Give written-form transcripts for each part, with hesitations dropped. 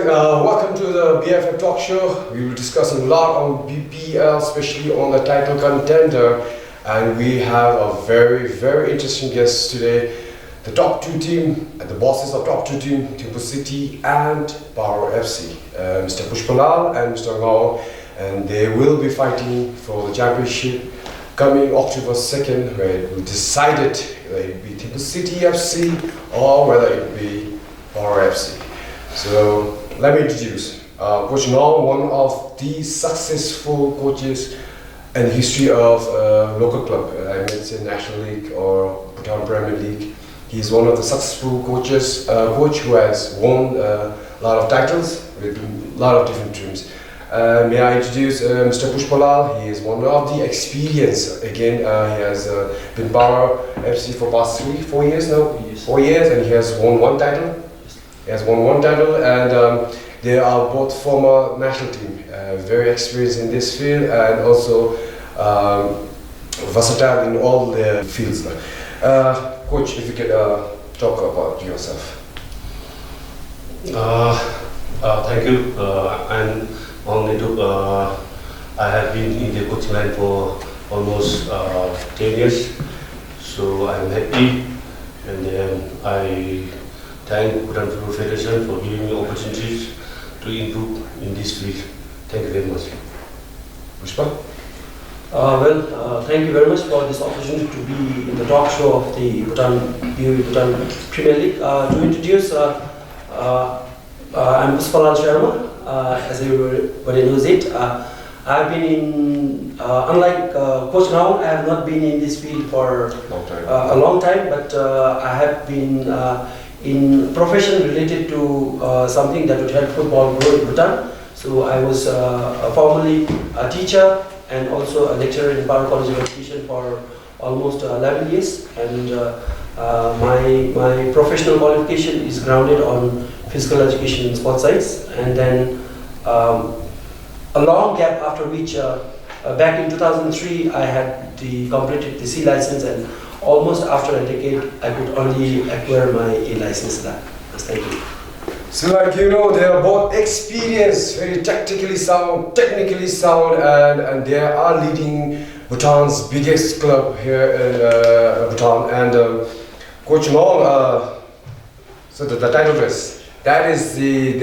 guys, welcome to the BFF Talk Show. We will discuss a lot on BPL, especially on the title contender. And we have a very interesting guest today. The top two team, the bosses of top two team, Thimphu City and Paro FC. Mr. Puspa and Mr. Ngawang. And they will be fighting for the championship coming October 2nd, where it will decide whether it be Thimphu City FC or whether it be Paro FC. So let me introduce Coach Ngawang, one of the successful coaches in the history of local club. I may say National League or Bhutan Premier League. He's one of the successful coaches, coach who has won a lot of titles with a lot of different teams. May I introduce Mr. Puspa? He is one of the experienced. Again, he has been Paro FC for past 4 years now. 4 years, and he has won one title. He has won one title, and they are both former national team, very experienced in this field, and also versatile in all the fields. Coach, if you could talk about yourself. Thank you. I'm Dhendup. I have been in the coaching line for almost 10 years, so I'm happy, and then I thank Bhutan Football Federation for giving me opportunities to improve in this field. Thank you very much. Puspa? Thank you very much for this opportunity to be in the talk show of the BoB Bhutan Premier League. To introduce, I'm Puspa Sharma, as everybody knows it. I've been in, unlike Coach Ngawang, I have not been in this field for a long time, but I have been in profession related to something that would help football grow in Bhutan. So I was formerly a teacher and also a lecturer in Paro College of Education for almost 11 years. And my professional qualification is grounded on physical education and sports science. And then a long gap after which, back in 2003, I had completed the C license, and almost after a decade, I could only acquire my A license. Thank you. So, like you know, they are both experienced, very tactically sound, technically sound, and they are leading Bhutan's biggest club here in Bhutan. And Coach Ngawang, so the title race, that is the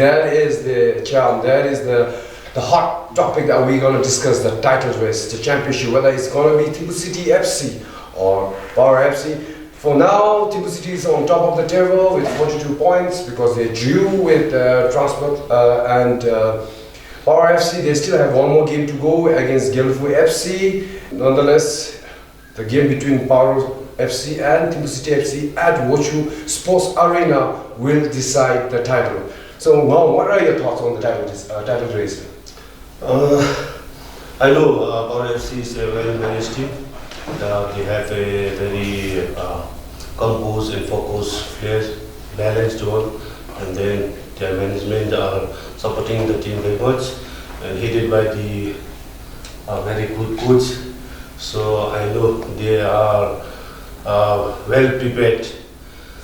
charm, that is the hot topic that we're going to discuss, the title race, the championship, whether it's going to be Thimphu City FC or Paro FC. For now, Thimphu City is on top of the table with 42 points because they drew with Transport and Paro FC. They still have one more game to go against Gaffers FC. Nonetheless, the game between Paro FC and Thimphu City FC at Wochu Sports Arena will decide the title. So now, what are your thoughts on the title race? I know Paro FC is a very managed team. They have a very composed and focused players, balanced one, and then their management are supporting the team very much, and headed by the very good coach. So I know they are well prepared.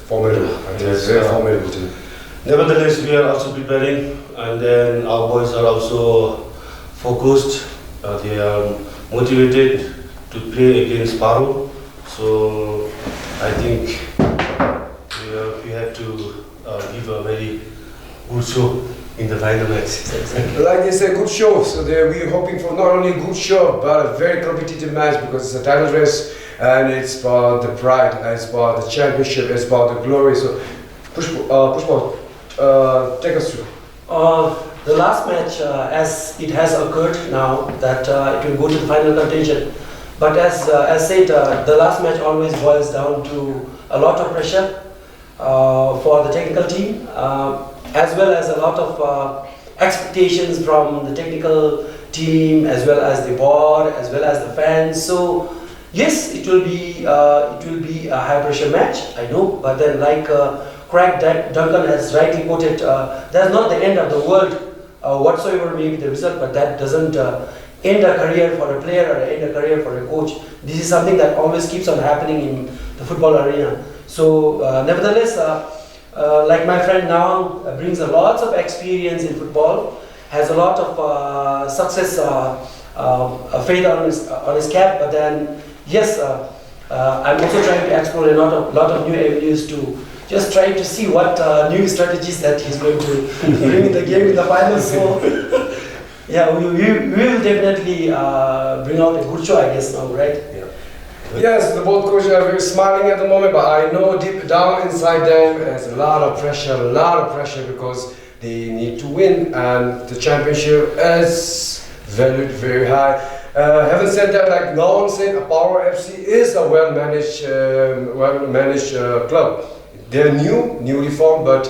Formidable. Yes, very formidable team. Nevertheless, we are also preparing, and then our boys are also focused. They are motivated to play against Paro. So I think we have to give a very good show in the final match. Like they say, good show. So we're hoping for not only a good show, but a very competitive match because it's a title race and it's about the pride, it's about the championship, it's about the glory. So Puspa, take us through. The last match, as it has occurred now, that it will go to the final contention. But as said, the last match always boils down to a lot of pressure for the technical team, as well as a lot of expectations from the technical team, as well as the board, as well as the fans. So yes, it will be a high pressure match, I know. But then, like Craig Duncan has rightly quoted, that's not the end of the world whatsoever may be the result, but that doesn't end a career for a player or end a career for a coach. This is something that always keeps on happening in the football arena. So nevertheless, like my friend Ngawang brings a lot of experience in football, has a lot of success, faith on his cap. But then, yes, I'm also trying to explore a lot of new avenues to just try to see what new strategies that he's going to bring in the game in the finals. So, yeah, we will definitely bring out a good show, I guess, now, right? Yeah. Yes, the both coaches are very smiling at the moment, but I know deep down inside them there's a lot of pressure because they need to win, and the championship is valued very high. Having said that, like Ngawang said, Power FC is a well-managed club. They're newly formed, but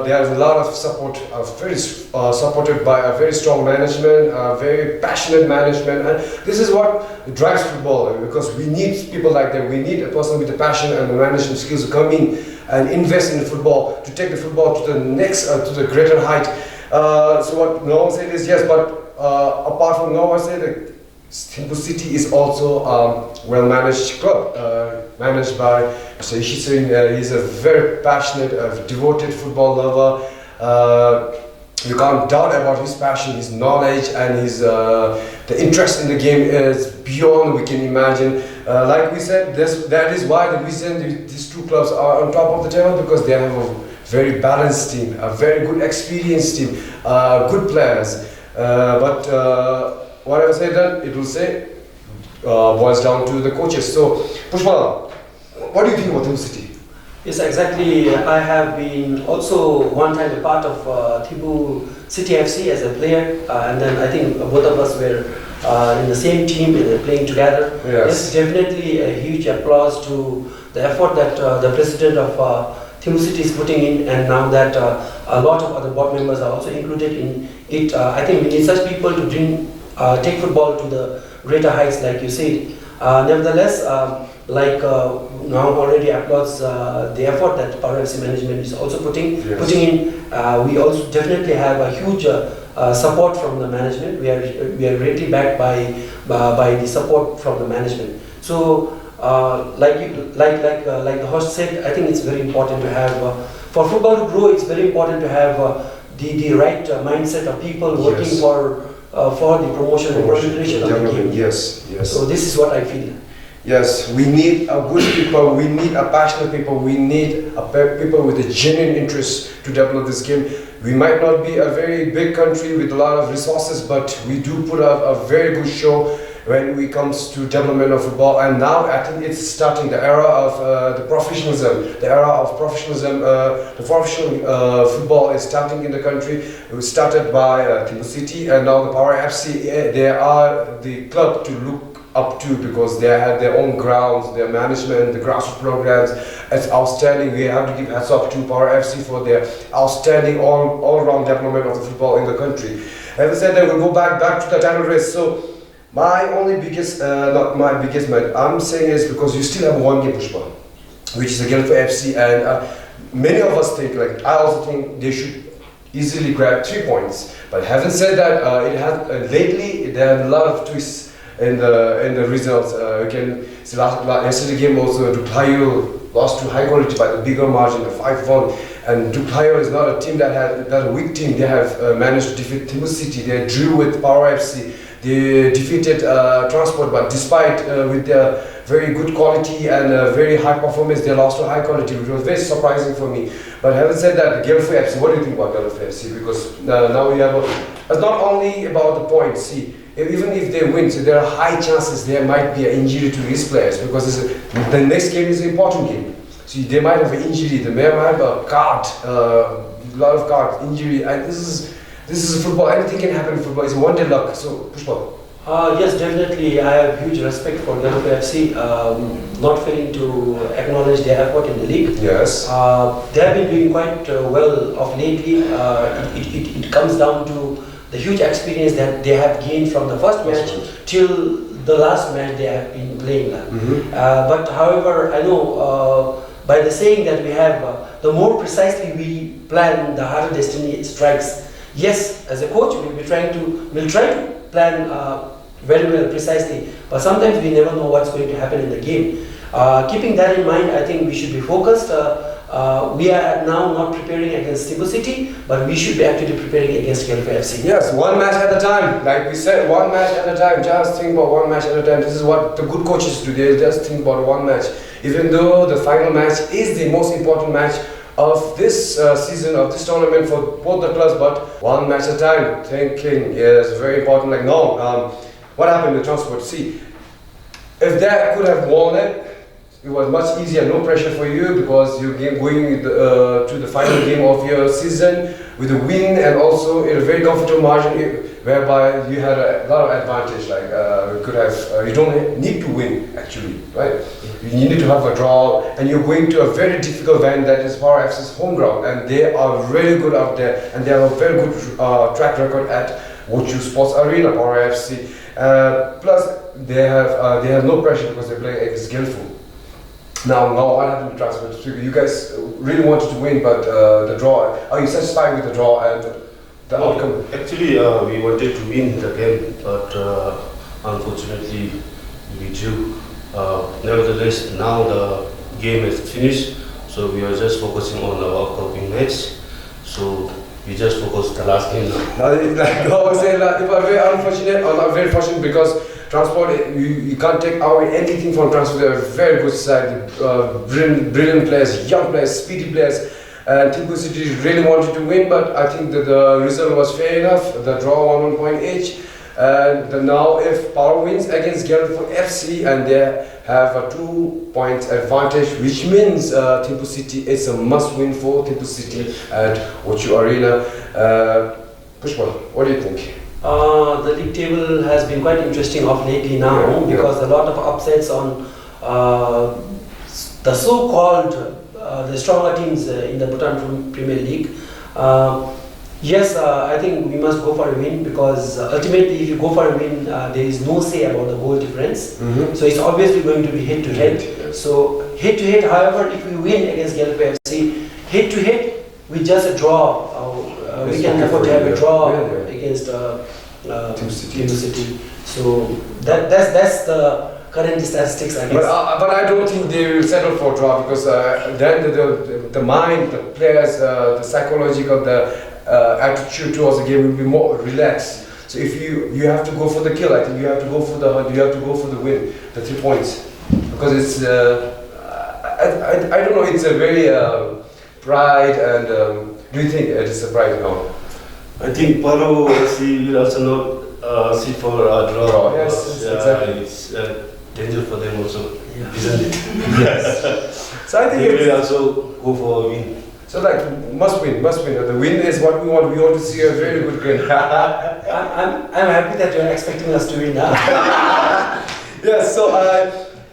there's a lot of support, very supported by a very strong management, very passionate management, and this is what drives football, because we need people like that. We need a person with the passion and the management skills to come in and invest in the football, to take the football to the next, to the greater height. So what Ngawang said is yes, but apart from Ngawang, I say that Dhendup City is also a well-managed club, managed by Mr. Ishii. He's a very passionate, devoted football lover. You can't doubt about his passion, his knowledge, and his the interest in the game is beyond we can imagine. Like we said, that is why the reason these two clubs are on top of the table, because they have a very balanced team, a very good experienced team, good players. But whatever said done, it will say boils down to the coaches. So, Puspa, what do you think about Dhendup City? Yes, exactly. I have been also one time a part of Dhendup City FC as a player, and then I think both of us were in the same team playing together. Yes, definitely a huge applause to the effort that the president of Dhendup City is putting in, and now that a lot of other board members are also included in it. I think we need such people to take football to the greater heights, like you said. Nevertheless, now already applauds the effort that Power FC management is also putting in. We also definitely have a huge support from the management. We are greatly backed by the support from the management. So, like the host said, I think it's very important to have for football to grow. It's very important to have the right mindset of people working for the promotion and progression of the game. Yes. So this is what I feel. Yes, we need a good people, we need a passionate people, we need people with a genuine interest to develop this game. We might not be a very big country with a lot of resources, but we do put up a very good show when it comes to development of football. And now I think it's starting the era of the professionalism. The professional football is starting in the country. It was started by Dhendup City, and now the Power FC, they are the club to look up to, because they have their own grounds, their management, the grassroots programs. It's outstanding. We have to give hats off to Power FC for their outstanding all-round development of the football in the country. Having said that, we'll go back to the title race. So my only biggest, I'm saying is, because you still have one game, Puspa, which is against FC, and many of us think, like I also think, they should easily grab 3 points. But having said that, it has lately there are a lot of twists in the results. You can see yesterday game also, Duklayo lost to High Quality by the bigger margin of 5-1. And Duklayo is not a team that's a weak team. They have managed to defeat Dhendup City. They drew with Power FC. They defeated Transport, but despite with their very good quality and very high performance, they lost to High Quality, which was very surprising for me. But having said that, Gaffers of FC, what do you think about Gaffers of FC? Because now we have it's not only about the points. See, even if they win, so there are high chances there might be an injury to these players, because the next game is an important game. See, they might have an injury, they might have a lot of card injury, and this is football. Anything can happen in football. It's one day luck. So, Puspa. Yes, definitely. I have huge respect for Gaffers FC. Not failing to acknowledge their effort in the league. Yes. They have been doing quite well of lately. It comes down to the huge experience that they have gained from the first match till the last match they have been playing. But however, I know by the saying that we have, the more precisely we plan, the harder destiny strikes. Yes, as a coach, we'll try to plan very well, precisely, but sometimes we never know what's going to happen in the game. Keeping that in mind, I think we should be focused we are now not preparing against Timbu City, but we should be actually preparing against Gaffers FC. Yes, one match at a time. Like we said, one match at a time. Just think about one match at a time. This is what the good coaches do. They just think about one match. Even though the final match is the most important match of this season, of this tournament for both the clubs, but one match at a time. Thinking is very important. Like no, what happened in the transport? See, if they could have won it, it was much easier, no pressure for you because you're going to the final game of your season with a win and also in a very comfortable margin whereby you had a lot of advantage. Like you could have, you don't need to win actually, right? You need to have a draw and you're going to a very difficult venue that is Power FC's home ground and they are really good out there and they have a very good track record at Wochu Sports Arena, Power FC. Plus they have no pressure because they play against Guildford. Now, what happened to transfer? You guys really wanted to win, but the draw. Are you satisfied with the draw and the outcome? Actually, we wanted to win the game, but unfortunately, we drew. Nevertheless, now the game is finished, so we are just focusing on our upcoming match. So we just focus the last game now. Like I was saying, like, if I'm very unfortunate or not very fortunate because transport, you can't take away anything from transport. They're a very good side, brilliant players, young players, speedy players. And Timbu City really wanted to win, but I think that the result was fair enough. The draw 1 point each. And now if Power wins against Gaffers FC and they have a 2 point advantage, which means Timbu City is a must win for Timbu City at Wochu Arena. Puspa, what do you think? The league table has been quite interesting of lately now because a lot of upsets on the so-called the stronger teams in the Bhutan Premier League. Yes, I think we must go for a win because ultimately if you go for a win, there is no say about the goal difference. So it's obviously going to be head-to-head. So head-to-head, however, if we win against Gaffers FC, head-to-head with just a draw, we can afford to have a draw against Timbu City. So that's the current statistics, I guess. But I don't think they will settle for draw because then the mind, the players, the psychological, the attitude towards the game will be more relaxed. So if you have to go for the kill, I think you have to go for the hunt, you have to go for the win, the 3 points, because it's I don't know, it's a very pride and do you think it is a pride now? I think Paro will also not sit for a draw. Yes, exactly. It's danger for them also, isn't it? Yes. So I think they will also go for a win. So like must win. The win is what we want. We want to see a very good game. I'm happy that you're expecting us to win now. Yes. So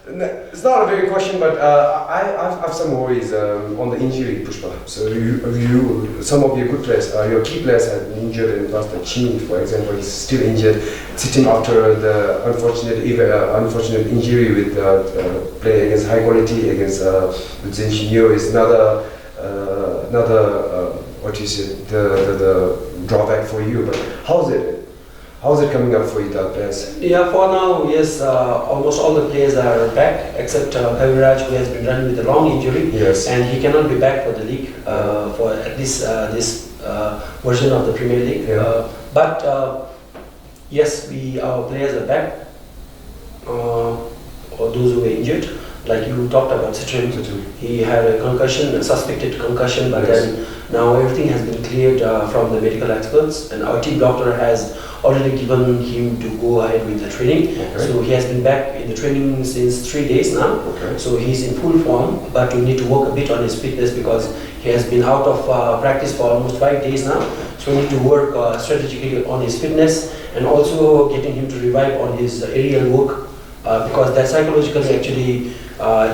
it's not a very question, but I have some worries on the injury, Puspa. So you some of your good players, your key players have been injured in the past. Chin, for example, is still injured, sitting after the unfortunate injury with playing against high quality against with Zenshiniu is another what you say the drawback for you. But how's it coming up for you, the players? Yeah, for now, yes, almost all the players are back except Kaviraj, who has been running with a long injury, and he cannot be back for the league for at least this version of the Premier League. But yes, our players are back, or those who were injured. Like you talked about Citrin, he had a concussion, a suspected concussion, but then now everything has been cleared from the medical experts, and our team doctor has already given him to go ahead with the training. So he has been back in the training since 3 days now. So he's in full form, but we need to work a bit on his fitness because he has been out of practice for almost 5 days now. So we need to work strategically on his fitness and also getting him to revive on his aerial work because that psychologically actually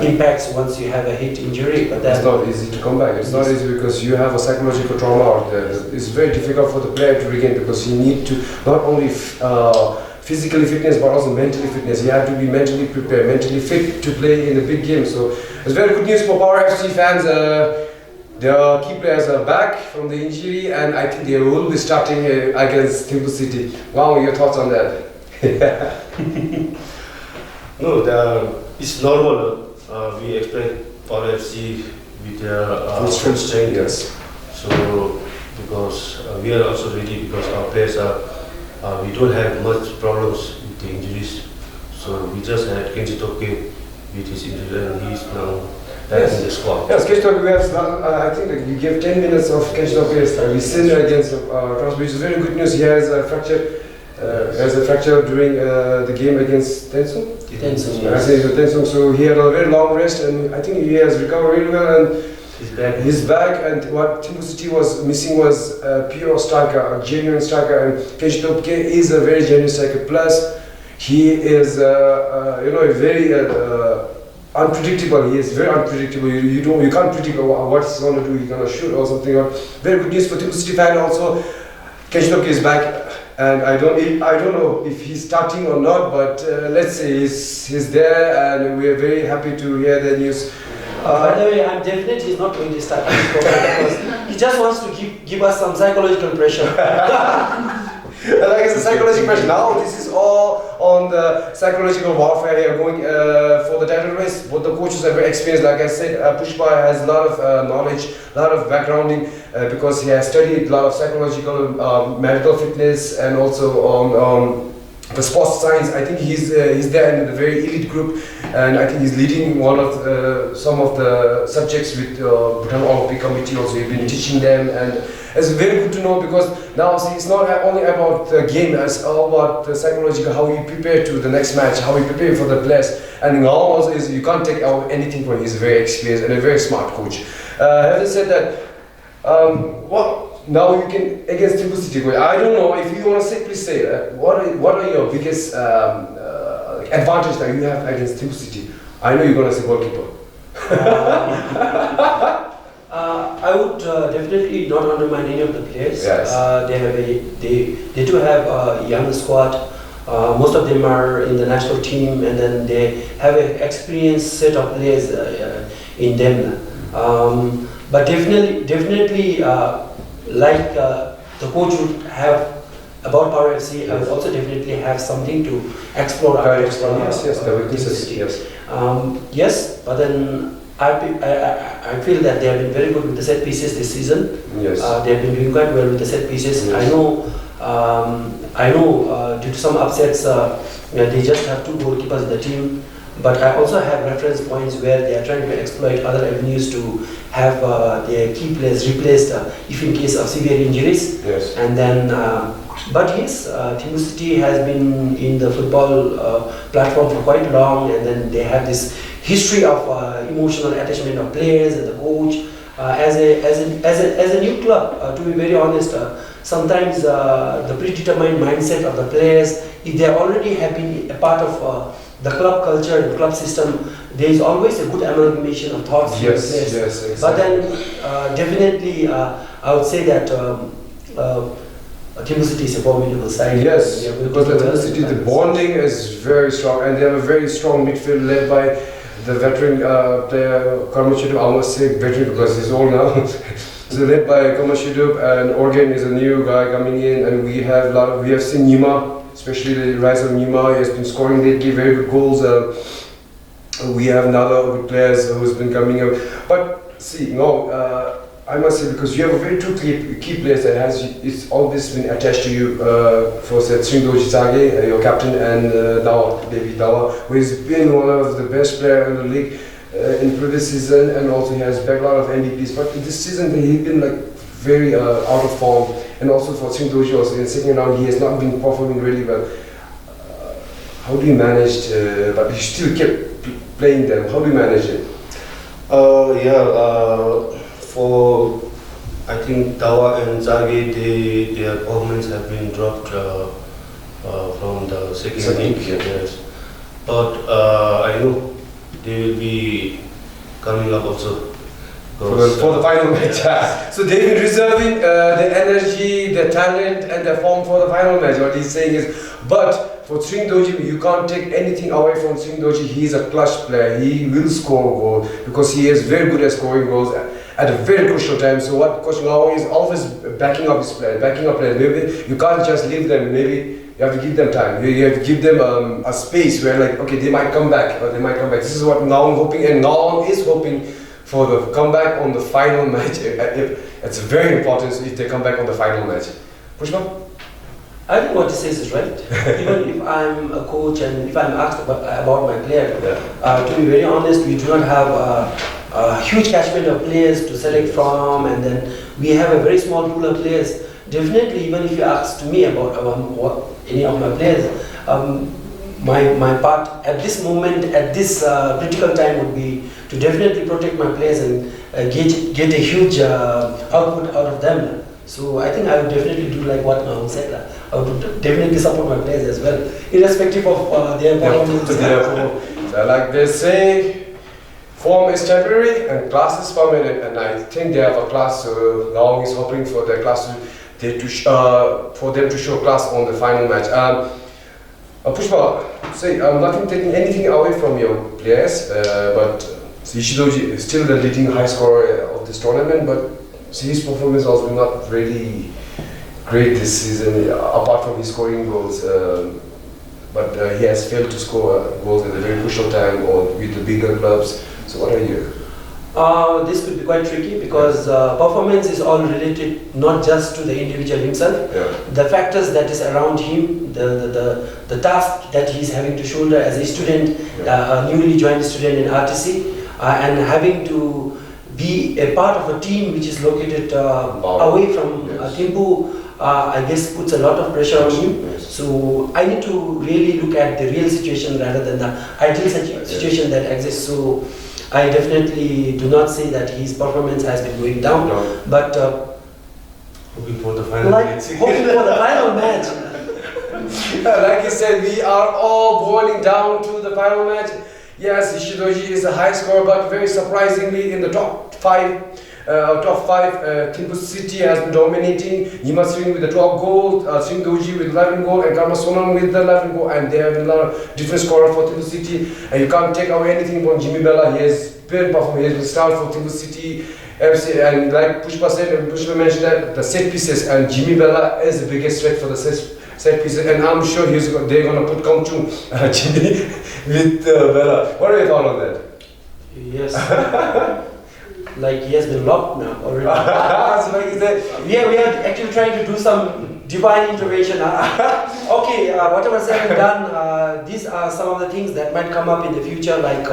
impacts once you have a hit injury. But it's not easy to come back. It's not easy because you have a psychological trauma out there. It's very difficult for the player to regain because you need to not only physically fitness but also mentally fitness. You have to be mentally prepared, mentally fit to play in a big game. So it's very good news for Power FC fans. Their key players are back from the injury and I think they will be starting against Timbu City. Wow, your thoughts on that? No, it's normal. We expect Power FC with their full strength. Yes. So because we are also ready because our players are we don't have much problems with the injuries. So we just had Dhendup with his injury and he's now back in the squad. Yes, Dhendup, we have, I think that you gave 10 minutes of Dhendup yesterday. We seen against Cross, which is very good news. He has a fracture during the game against Dhendup. Dhendup. So he had a very long rest and I think he has recovered really well and He's back. And what Thimphu City was missing was a pure striker, a genuine striker, and Dhendup is a very genuine striker. Plus, he is very unpredictable. He is very unpredictable. You can't predict what he's going to do. He's going to shoot or something. Very good news for Thimphu City fan also. Dhendup is back, and I don't know if he's starting or not, but let's say he's there, and we are very happy to hear the news. By the way, I'm definite he's not going to start this program because he just wants to give us some psychological pressure. Like it's a psychological pressure. Now this is all on the psychological warfare here, going for the title race. Both the coaches are very experienced. Like I said, Puspa has a lot of knowledge, a lot of backgrounding because he has studied a lot of psychological, medical fitness, and also on the sports science. I think he's there in the very elite group, and I think he's leading one of some of the subjects with Bhutan Olympic Committee. Also, he's been teaching them, and it's very good to know because now see, it's not only about the game; it's all about the psychological, how you prepare to the next match, how you prepare for the players. And Ngawang also is you can't take out anything from him. He's very experienced and a very smart coach. Having said that, now you can against Thimphu City. I don't know if you want to say. Please say what are your biggest advantage that you have against Thimphu City? I know you're gonna say goalkeeper. I would definitely not undermine any of the players. Yes. They do have a young squad. Most of them are in the national team, and then they have an experienced set of players in them. But definitely. Like the coach would have about Power FC, I would also definitely have something to explore. Yes, but then I feel that they have been very good with the set pieces this season. Yes. They have been doing quite well with the set pieces. Yes. I know due to some upsets, they just have 2 goalkeepers in the team. But I also have reference points where they are trying to exploit other avenues to have their key players replaced if in case of severe injuries. Yes. And then, but yes, Thimphu City has been in the football platform for quite long, and then they have this history of emotional attachment of players and the coach. As a new club, to be very honest, sometimes the predetermined mindset of the players, if they already have been a part of the club culture and club system, there is always a good amalgamation of thoughts. Yes, yes, exactly. But then definitely I would say that Thimphu City is a formidable side. Yes, because the Thimphu City, the bonding is very strong, and they have a very strong midfield led by the veteran player Karmachidup. I must say veteran because he's old now. So led by Karmachidup, and Organ is a new guy coming in, and we have seen Nima. Especially the rise of Nima, he has been scoring lately very good goals. We have another good players who's been coming up. But see, I must say because you have a very two key players that it's always been attached to you. For Sringdoji Sage, your captain, and Dawa, Baby Dawa, who has been one of the best players in the league in previous season, and also he has bagged a lot of MVPs. But this season he's been like very out of form, and also for Sringdoji also in the second round he has not been performing really well. How do you manage? But you still kept playing them. How do you manage it? For I think Dawa and Zage, their performance have been dropped from the second league. Yes. But I know they will be coming up also. For the final match. So they've been reserving their energy, their talent, and their form for the final match. What he's saying is, but for Sringdoji, you can't take anything away from Sringdoji. He's a clutch player. He will score goals because he is very good at scoring goals at a very crucial time. So what Coach Ngawang is always backing up his players, Maybe you can't just leave them. Maybe you have to give them time. You have to give them a space where, like, okay, they might come back, or they might come back. This is what Ngawang hoping, and Ngawang is hoping for the comeback on the final match. It's very important if they come back on the final match. Puspa? I think what he says is right. Even if I'm a coach and if I'm asked about my player, to be very honest, we do not have a huge catchment of players to select from, and then we have a very small pool of players. Definitely, even if you ask me about any of my players, my part at this moment, at this critical time, would be to definitely protect my players and get a huge output out of them. So I think I would definitely do like what Ngawang said. I would definitely support my players as well, irrespective of their performance. So like they say, form is temporary and class is permanent, and I think they have a class. Ngawang is hoping for their class for them to show class on the final match. Puspa, say I'm not taking anything away from your players, but Ishidoji is still the leading high scorer of this tournament, but his performance was not really great this season, apart from his scoring goals. But he has failed to score goals at a very crucial time or with the bigger clubs. So what are you? This could be quite tricky because performance is all related not just to the individual himself, the factors that is around him, the task that he's having to shoulder as a student, a newly joined student in RTC, and having to be a part of a team which is located away from Thimphu, I guess puts a lot of pressure on him. Yes. So I need to really look at the real situation rather than the ideal situation that exists. So I definitely do not say that his performance has been going down, but hoping for the final match. Hoping for the final match. Like you said, we are all boiling down to the final match. Yes, Ishidoji is a high scorer, but very surprisingly in the top five, Thimphu City has been dominating. Nima Sring with the 12 goals, Sringdoji with 11 goals, and Karma Sonam with the 11 goals, and they have been a lot of different scorers for Thimphu City. And you can't take away anything from Jimmy Bella. He has been performing. He has been started for Thimphu City FC, and like Puspa said, and Puspa mentioned that the set pieces, and Jimmy Bella is the biggest threat for the set pieces, and I'm sure they're going to put Kamchung Jimmy with Bella. What are your thoughts on that? Yes. Like he has been locked now already. So like you said, we are actually trying to do some divine intervention. Okay, whatever said and done, these are some of the things that might come up in the future, like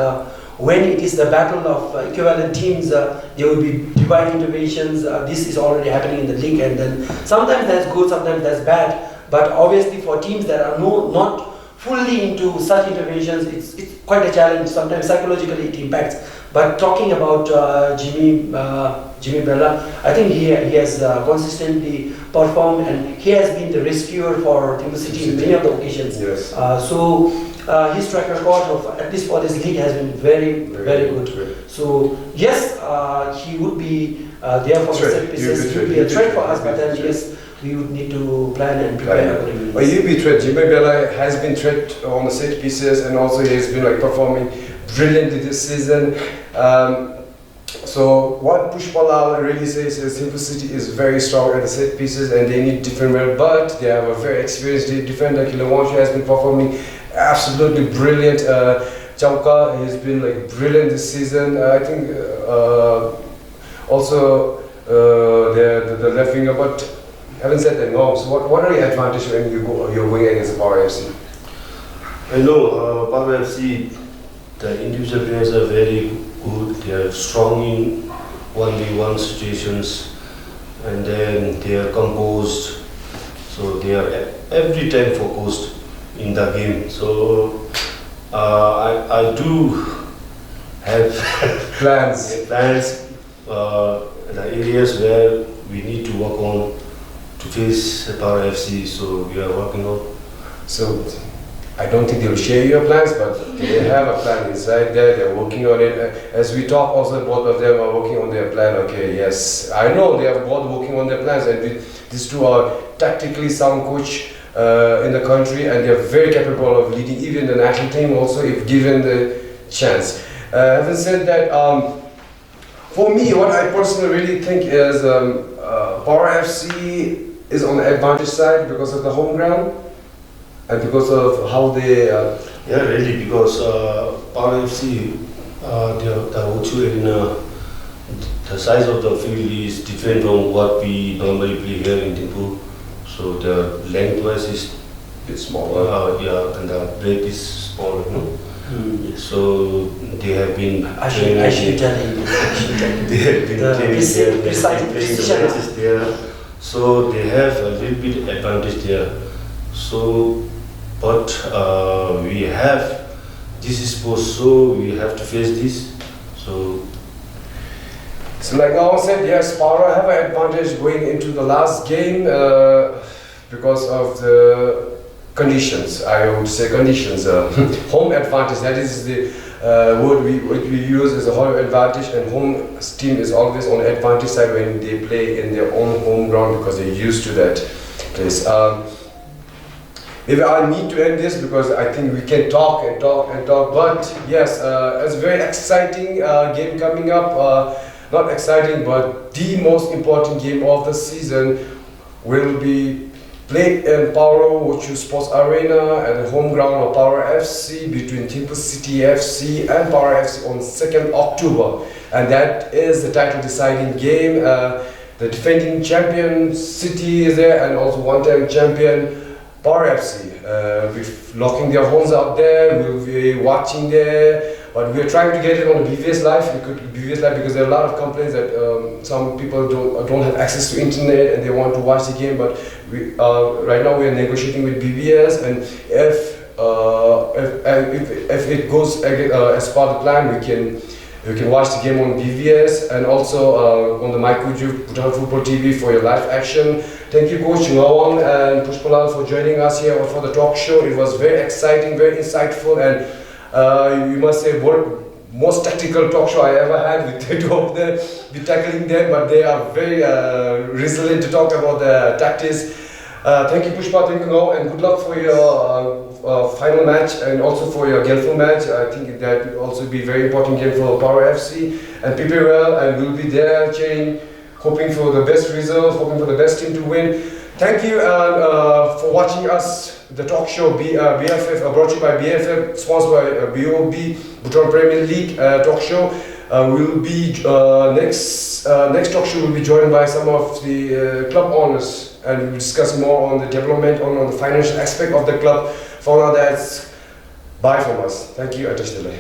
when it is the battle of equivalent teams, there will be divine interventions. This is already happening in the league, and then sometimes that's good, sometimes that's bad. But obviously for teams that are not fully into such interventions, it's quite a challenge. Sometimes psychologically it impacts. But talking about Jimmy Bella, I think he has consistently performed, and he has been the rescuer for Thimphu City in many of the occasions. Yes. So his track record of at least for this league has been very good. So yes, he would be there for the set pieces. He would be a threat for us, but then yes, we would need to plan and prepare accordingly. But you be threat. Jimmy Bella has been threat on the set pieces, and also he has been like performing brilliantly this season. So what Puspa really says is Thimphu City is very strong at the set pieces, and they need different men, but they have a very experienced defender. Ngawang has been performing absolutely brilliant. Chauka has been like brilliant this season. I think also the left winger, but having said that, Ngawang, so what are your advantages when you're going against the Power FC? I know Power FC, the individual players are very good. They are strong in 1v1 situations, and then they are composed. So they are every time focused in the game. So I do have plans. The areas where we need to work on to face Power FC. So we are working on. So I don't think they will share your plans, but they have a plan inside there. They're working on it. As we talk, also both of them are working on their plan. Okay, yes, I know they are both working on their plans, and these two are tactically sound coach in the country, and they're very capable of leading even the national team also if given the chance. Having said that, for me, what I personally really think is Power FC is on the advantage side because of the home ground. And because of how they... yeah, really, because Power FC, the O2 Arena the size of the field is different from what we normally play here in Thimphu. So the lengthwise is a bit smaller. yeah, and the breadth is small. So they have been I should tell him. they have been training there, precise matches there. So they have a little bit advantage there. So, but we have this is sports, so we have to face this. So like Ngawang said, yes, Para have an advantage going into the last game because of the conditions. I would say conditions. Home advantage. That is the word we use as a home advantage, and home team is always on the advantage side when they play in their own home ground because they're used to that place. Maybe I need to end this because I think we can talk and talk and talk. But yes, it's a very exciting game coming up. Not exciting, but the most important game of the season will be played in Paro Wuchu Sports Arena at the home ground of Paro FC between Thimphu City FC and Paro FC on 2nd October. And that is the title deciding game. The defending champion City is there, and also one-time champion Paro FC. We're locking their homes out there, we'll be watching there. But we are trying to get it on the BVS Live. BVS Live because there are a lot of complaints that some people don't have access to internet and they want to watch the game. But we right now we are negotiating with BVS, and if it goes as per the plan, we can watch the game on BVS and also on the MyKuju Bhutan Football TV for your live action. Thank you, Coach Ngawang and Puspa for joining us here for the talk show. It was very exciting, very insightful, and you must say most tactical talk show I ever had with the two of them. We're tackling them, but they are very resilient to talk about the tactics. Thank you, Puspa, thank you, Ngawang, and good luck for your final match and also for your Gelfo match. I think that will also be a very important game for Paro FC. And prepare well, and we'll be there cheering, hoping for the best results, hoping for the best team to win. Thank you for watching us. The talk show BFF brought to you by BFF, sponsored by BoB Bhutan Premier League talk show. We'll be next talk show will be joined by some of the club owners, and we'll discuss more on the development, on the financial aspect of the club. For now, that's bye from us. Thank you. Atashile.